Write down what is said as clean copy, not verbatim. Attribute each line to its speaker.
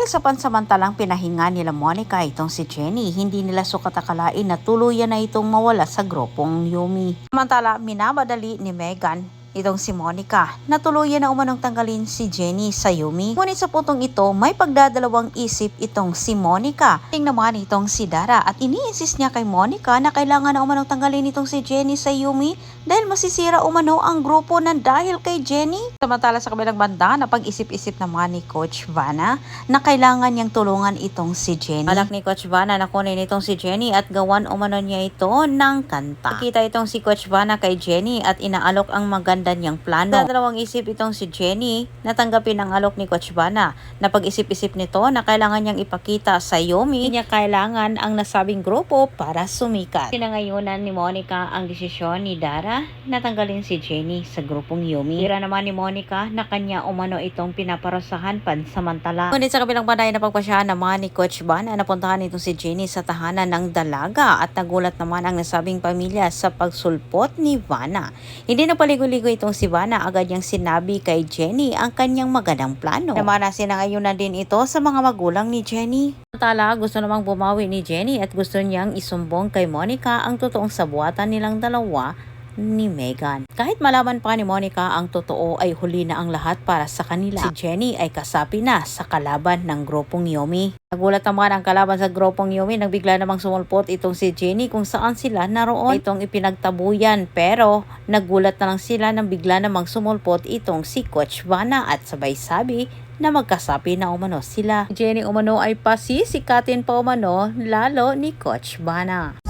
Speaker 1: Dahil sa pansamantalang pinahinga nila Monica itong si Jenny, hindi nila sukat akalain na tuluyan na itong mawala sa grupong Yumi. Samantala, minabadali ni Megan itong si Monica na tuluyan na umanong tanggalin si Jenny sa Yumi. Ngunit sa putong ito, may pagdadalawang isip itong si Monica. Tingnan naman itong si Dara at iniinsist niya kay Monica na kailangan na umanong tanggalin itong si Jenny sa Yumi dahil masisira umano ang grupo ng dahil kay Jenny. Samantala sa kabilang banda, napag-isip-isip naman ni Coach Vanna na kailangan niyang tulungan itong si Jenny. Alak ni Coach Vanna na kunin itong si Jenny at gawan umano niya ito ng kanta. Nakita itong si Coach Vanna kay Jenny at inaalok ang maganda niyang plano. Dalawang isip itong si Jenny na tanggapin ang alok ni Coach Vanna. Napag-isip-isip nito na kailangan niyang ipakita sa Yumi niya kailangan ang nasabing grupo para sumikat. Pinangayunan ni Monica ang desisyon ni Dara na tanggalin si Jenny sa grupong Yumi. Tira naman ni Monica na kanya umano itong pinaparusahan pansamantala. Ngunit sa kabilang banay na pagpasyahan naman ni Coach Vanna na puntahan itong si Jenny sa tahanan ng dalaga at nagulat naman ang nasabing pamilya sa pagsulpot ni Vanna. Hindi na paligoy-ligoy itong si Vanna, agad niyang sinabi kay Jenny ang kanyang magandang plano. Naman na sinangayunan din ito sa mga magulang ni Jenny. Samantala, gusto namang bumawi ni Jenny at gusto niyang isumbong kay Monica ang totoong sabuatan nilang dalawa ni Megan. Kahit malaman pa ni Monica ang totoo ay huli na ang lahat para sa kanila. Si Jenny ay kasapi na sa kalaban ng grupong Yumi. Nagulat naman ang kalaban sa grupong Yumi nang bigla namang sumulpot itong si Jenny kung saan sila naroon. Itong ipinagtabuyan pero nagulat na lang sila nang bigla namang sumulpot itong si Coach Vanna at sabay sabi na magkasapi na umano sila. Jenny umano ay pasisikatin pa umano lalo ni Coach Vanna.